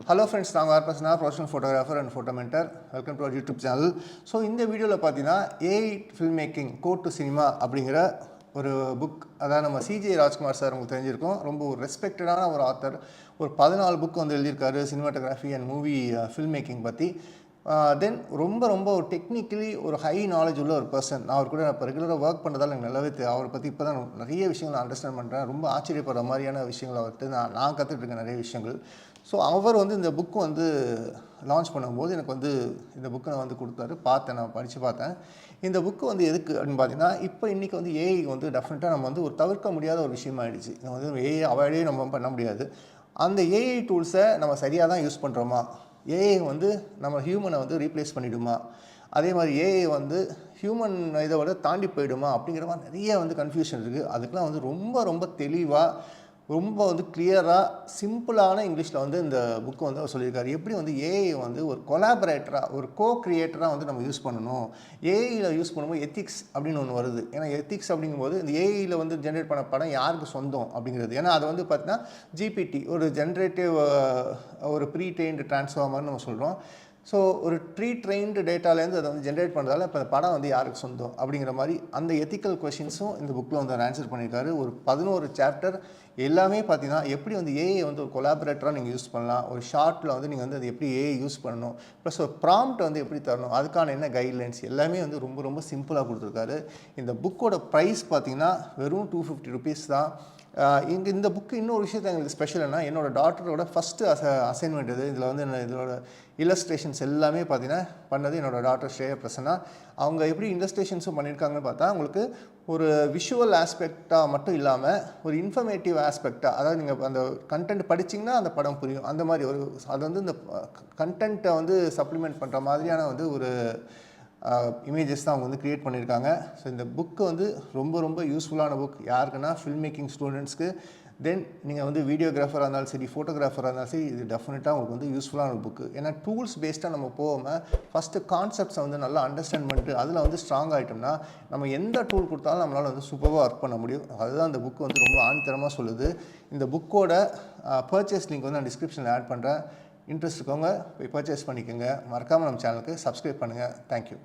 Hello friends, I am professional photographer and photo mentor. Welcome to our YouTube channel. So in the video AI filmmaking code to cinema அப்படிங்கற ஒரு book அதான் நம்ம CJ Rajkumar sir உங்களுக்கு தெரிஞ்சிருக்கும். ரொம்ப ஒரு ரெஸ்பெக்டடான ஒரு ஆத்தர். ஒரு 14 புக் வந்து எழுதியிருக்காரு cinematography and movie film making பற்றி. தென் ரொம்ப ஒரு டெக்னிக்கலி ஒரு ஹை நாலேஜ் உள்ள ஒரு பர்சன். நான் அவர் கூட இப்போ ரெகுலராக ஒர்க் பண்ணுறதால எனக்கு நல்லாவே அவரை பற்றி இப்போ தான் நிறைய விஷயங்கள் நான் அண்டர்ஸ்டாண்ட் பண்ணுறேன். ரொம்ப ஆச்சரியப்படுற மாதிரியான விஷயங்களை அவர்கிட்ட நான் கற்றுட்ருக்கேன் நிறைய விஷயங்கள். ஸோ அவர் வந்து இந்த புக்கு வந்து லான்ச் பண்ணும்போது எனக்கு வந்து இந்த புக்கை நான் வந்து கொடுத்தாரு. நான் படித்து பார்த்தேன். இந்த புக்கு வந்து எதுக்கு அப்படின்னு பார்த்தீங்கன்னா, இப்போ இன்றைக்கி வந்து ஏஐ வந்து டெஃபினட்டாக நம்ம வந்து ஒரு தவிர்க்க முடியாத ஒரு விஷயமாகிடுச்சு. நம்ம வந்து ஏஐ அவாய்டே நம்ம பண்ண முடியாது. அந்த ஏஐ டூல்ஸை நம்ம சரியாக தான் யூஸ் பண்ணுறோமா, ஏஐ வந்து நம்ம ஹியூமனை வந்து ரீப்ளேஸ் பண்ணிவிடுமா, அதே மாதிரி ஏஐ வந்து ஹியூமன் இதை விட தாண்டி போயிடுமா அப்படிங்கிற மாதிரி நிறைய வந்து கன்ஃபியூஷன் இருக்குது. அதுக்கெலாம் வந்து ரொம்ப தெளிவாக ரொம்ப வந்து கிளியராக சிம்பிளான இங்கிலீஷில் வந்து இந்த புக்கு வந்து அவர் சொல்லியிருக்காரு. எப்படி வந்து ஏஐ வந்து ஒரு கொலாபரேட்டராக ஒரு கிரியேட்டராக வந்து நம்ம யூஸ் பண்ணணும். ஏஐயில் யூஸ் பண்ணும்போது எத்திக்ஸ் அப்படின்னு ஒன்று வருது. ஏன்னா எத்திக்ஸ் அப்படிங்கும்போது இந்த ஏஐயில் வந்து ஜென்ரேட் பண்ண படம் யாருக்கு சொந்தம் அப்படிங்கிறது. ஏன்னா அது வந்து பார்த்தீங்கன்னா ஜிபிடி ஒரு ஜென்ரேட்டிவ் ஒரு ப்ரீ ட்ரெயின்டு டிரான்ஸ்ஃபார்மர்னு நம்ம சொல்கிறோம். ஸோ ஒரு ட்ரெயின்டு டேட்டாலேருந்து அதை வந்து ஜென்ரேட் பண்ணுறதால இப்போ படம் வந்து யாருக்கு சொந்தம் அப்படிங்கிற மாதிரி அந்த எத்திக்கல் கொஷின்ஸும் இந்த புக்கில் வந்து அவர் ஆன்சர் பண்ணியிருக்காரு. ஒரு 11 சாப்டர் எல்லாமே பார்த்தீங்கன்னா எப்படி வந்து ஏஐ வந்து ஒரு கொலாபரேட்டராக நீங்கள் யூஸ் பண்ணலாம், ஒரு ஷார்ட்டில் வந்து நீங்கள் வந்து அது எப்படி ஏஐ யூஸ் பண்ணணும், ப்ளஸ் ஒரு ப்ராம்ப்ட் வந்து எப்படி தரணும், அதுக்கான என்ன கைட்லைன்ஸ் எல்லாமே வந்து ரொம்ப சிம்பிளாக கொடுத்துருக்காரு. இந்த புக்கோட ப்ரைஸ் பார்த்தீங்கன்னா வெறும் 250 ருபீஸ் தான். இந்த புக்கு இன்னொரு விஷயத்தை எங்களுக்கு ஸ்பெஷல்னா, என்னோடய டாட்டரோட ஃபஸ்ட்டு அசைன்மெண்ட் இது. இதில் வந்து இதோட இல்லஸ்ட்ரேஷன்ஸ் எல்லாமே பார்த்தீங்கன்னா பண்ணது என்னோடய டாட்டர் ஸ்ரேயா பிரசன்னா. அவங்க எப்படி இல்லஸ்ட்ரேஷன்ஸும் பண்ணியிருக்காங்கன்னு பார்த்தா, உங்களுக்கு ஒரு விஷுவல் ஆஸ்பெக்டாக மட்டும் இல்லாமல் ஒரு இன்ஃபர்மேட்டிவ் ஆஸ்பெக்டாக, அதாவது நீங்கள் அந்த கண்டென்ட் படிச்சிங்கன்னா அந்த படம் புரியும். அந்த மாதிரி ஒரு அது வந்து இந்த கண்டென்ட்டை வந்து சப்ளிமெண்ட் பண்ணுற மாதிரியான வந்து ஒரு இமேஜஸ் தான் அவங்க வந்து க்ரியேட் பண்ணியிருக்காங்க. ஸோ இந்த புக்கு வந்து ரொம்ப யூஸ்ஃபுல்லான புக் யாருக்குன்னா ஃபில்ம் மேக்கிங் ஸ்டூடெண்ட்ஸ்க்கு. தென் நீங்கள் வந்து வீடியோகிராஃபராக இருந்தாலும் சரி, ஃபோட்டோகிராஃபராக இருந்தாலும் சரி, இது டெஃபினட்டாக உங்களுக்கு வந்து யூஸ்ஃபுல்லான புக்கு. ஏன்னா டூல்ஸ் பேஸ்டாக நம்ம போகாமல் ஃபஸ்ட்டு கான்செப்ட்ஸை வந்து நல்லா அண்டர்ஸ்டாண்ட் பண்ணிட்டு அதில் வந்து ஸ்ட்ராங் ஆகிட்டோம்னா நம்ம எந்த டூல் கொடுத்தாலும் நம்மளால் வந்து சூப்பராக ஒர்க் பண்ண முடியும். அதுதான் இந்த புக்கு வந்து ரொம்ப ஆணித்தரமாக சொல்லுது. இந்த புக்கோட பர்ச்சேஸ் லிங்க் வந்து நான் டிஸ்கிரிப்ஷனில் ஆட் பண்ணுறேன். இன்ட்ரெஸ்ட் இருக்கவங்க போய் பர்ச்சேஸ் பண்ணிக்கோங்க. மறக்காமல் நம்ம சேனலுக்கு சப்ஸ்கிரைப் பண்ணுங்கள். தேங்க்யூ.